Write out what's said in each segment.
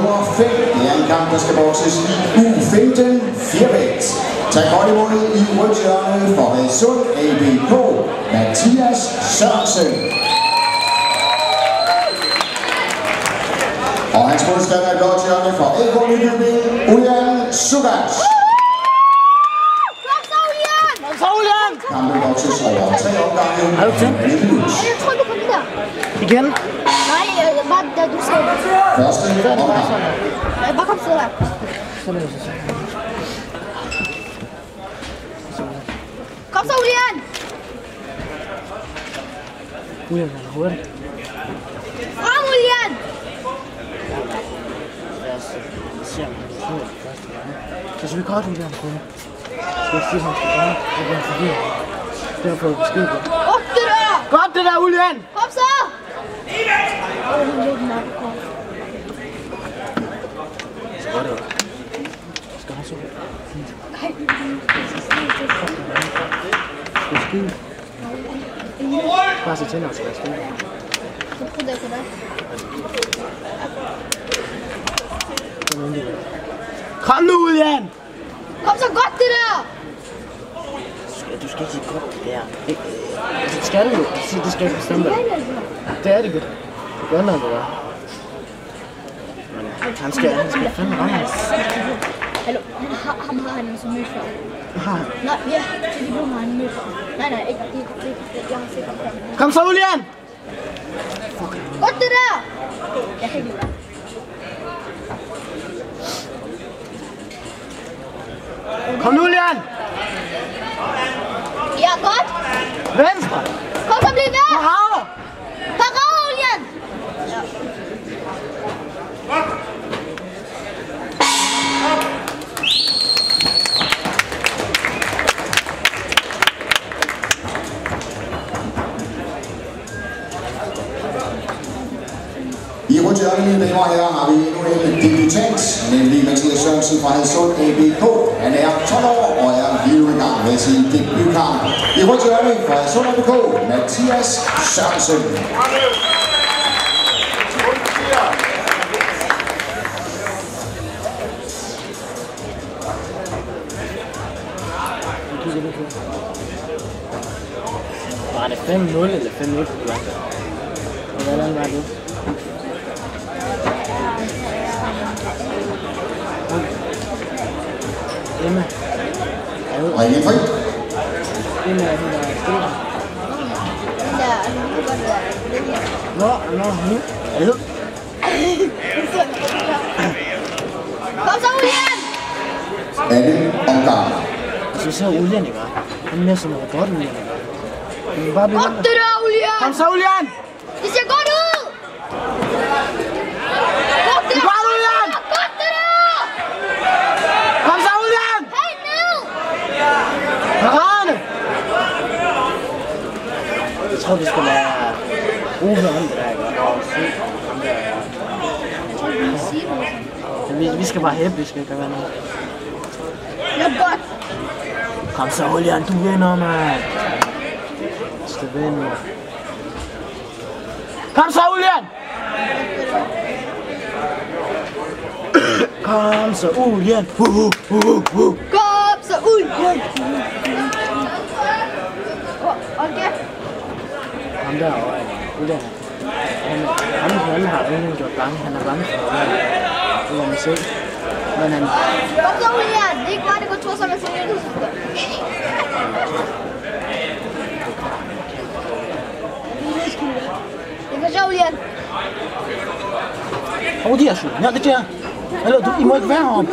nummer 5. Det er en kamp, der skal bokses i U15 4-vægt. Tag godt imod i rødt hjørne for Hadsund ABK, Mathias Sørensen. Og hans modstander er blot hjørne for AK Nykøbing, Ulian Sugac. Kampen bokses over 3 omgange. Er du tændt? Jeg trykker på den der. Igen? Nej, bare da du sagde det. Første omgang. Bare kom så der. Kom så, Ulian! Ulian er hurtigt. Frem, Ulian! Lad os se, om han er hurtigt første gang. Så skal vi godt Ulian på det. Skal jeg sige, at han skal gøre? Jeg bliver forvirret. Det har fået besked på. Op det der! Godt det der, Ulian! Kom så! Godt det. Skal han så? Skal du skide? Bare se tænder, skal jeg skide. Så prøv det på dig. Kom nu, Ulian! Kom så godt det der! Du skal ikke sige godt det der. Det skal du jo. Det skal ikke bestemme dig. Det er det godt. Det gør noget, det der. Men han skal fandme ramme os. Hallo, ham har han som mødt før. Har han? Nej, ja, det blev han mødt før. Nej, ikke. Jeg har set ham før. Kom så, Ulian! Godt det der! Jeg kan ikke lide. Kom nu, Ulian! Ja, godt! Venstre! Kom så, bliv ved! Parade! Parade, Ulian! Ja. I rødt hjørne, mine damer og herrer, har vi endnu en debutant, nemlig Mathias Sørensen fra Hadsund ABK. Han er 12 år og er lige nu i gang med sin debutkamp. I rødt hjørne fra Hadsund ABK, Mathias Sørensen. Var det 5-0 eller 5-1? Hvordan var det? Emma. Og igen fri. Emma er den, der er stille. Ja, nu går det der. Nå, nu. Ad. Kom så, Ulian! Anden omgang. Hvis vi ser Ulian, ikke? Han er mere sådan noget robot, Ulian. Bare blive Godt det der, Ulian! Kom så, Ulian! Det ser godt ud! Godt det der! Godt, Ulian! Godt det der! Kom så, Ulian! Helt ned! Parade! Jeg tror, det skal være Ove om det der, ikke? Og vi skal bare hæppe, vi skal ikke være noget. Det er godt! Kom så, Ulian, du vinder, mand! Du skal vinde. Kom så, Ulian! Kom så, Ulian! Kom så, Ulian! Okay. Ham derovre, Ulian. Han har egentlig gjort bange. Han er bange for det. Det må man se. Men han... Kom så, Ulian! Det er ikke bare, det går to som jeg siger. Det er for Ulian. Hvor er de her sju? Ja, det der. Eller, I må ikke være heroppe.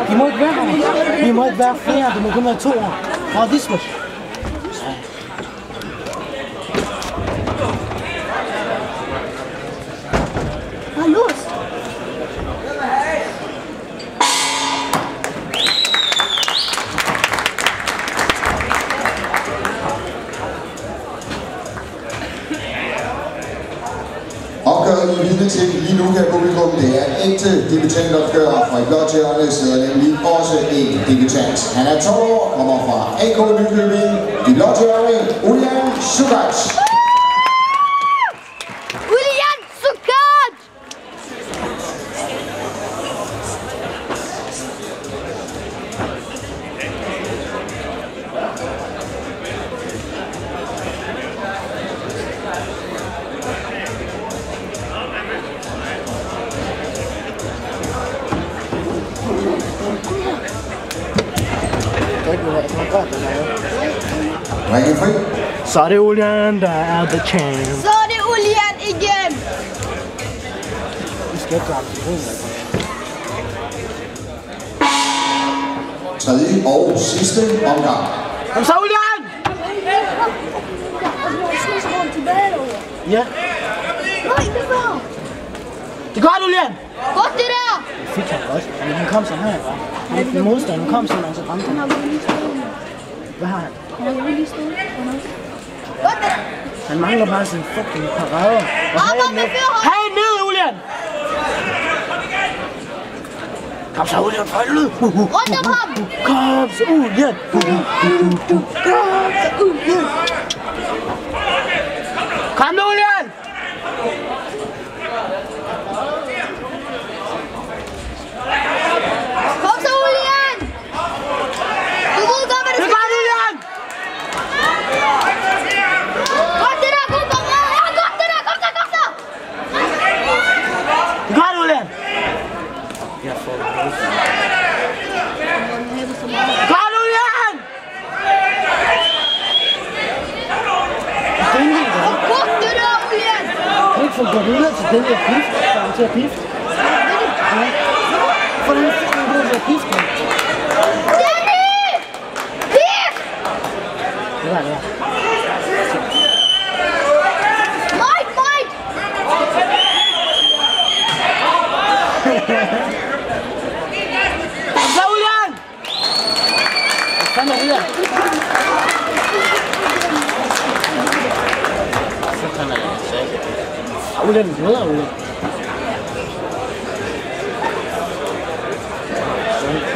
I må ikke være heroppe. I må ikke være flere. Det må kun være 2 år. Hvor er det sgu? Los! Opgøret I vidne til lige nu, kan publikum, det er ægte debutantopgør fra i blåt hjørne, sidder nemlig også en debutant. Han er 12 år, kommer fra AK Nykøbing, i blåt hjørne, Ulian Sugac. Ulian Sugac! gjort det her. Ringen fri. Så er det Julian, der er the champ. Så er det Julian igen. Vi skal ikke gøre det. Tredje og sidste omgang. Kom så, Julian! Ja. Nej, det var. Det går, Julian! Godt det der. Det fik han godt. Men han kom sådan her, hva'? Han modstanden kom sådan, og så ramte han. Han har jo lige stået. Hvad har han? Han har jo lige stået. Godt det der. Han mangler bare sin fucking parade. Arbejde med fører. Hey, ned, Julian! Kom så, Julian, for helvede! Rundt om ham. Kom så, Julian! Kom nu, Julian! Kom så, Julian. Du ved godt, hvad du skal. Julian! Godt det der, god parade. Ja, godt det der. Kom så, kom så. Det gør Julian! Jeg får det. Kom, Julian! Godt det der, Julian. Kan du ikke få gået videre til den der pift? Der er til at pifte. Få den der til at pifte. Danny! Pif! Det var det. Mike! Så, Julian! Hvad fanden er det der? Så kan jeg sige. Julian, du ved, Julian.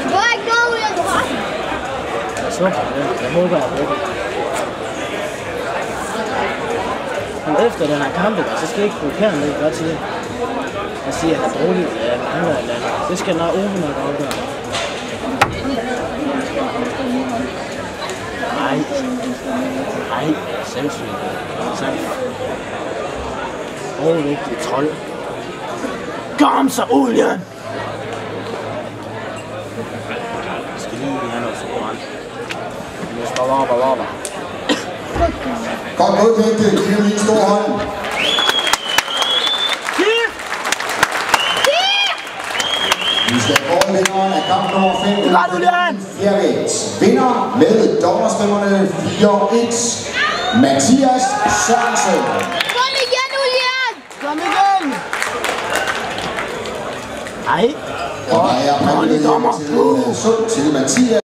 Du har ikke noget, Julian. Du har den. Så, jeg håber, jeg ved det. Men efter den her kamp, så skal jeg ikke provokere ham lidt godt til at sige, at han er dårlig eller andet eller andet. Det skal nok åbne nok afgøre. Nej, sindssygt. Overvægtig trold. Kom så, Julian! Jeg skal lige have noget foran. Nu står varber. Godt godkendt. Giv lige en stor hånd. Vi skal gå vinderen af kamp nummer 5. Fjervægt. Vinder med dommerstemmerne 4-1. Mathias Sørensen. Kom igen, Julian. Kom igen! Ej. Og der er præmie til Mathias.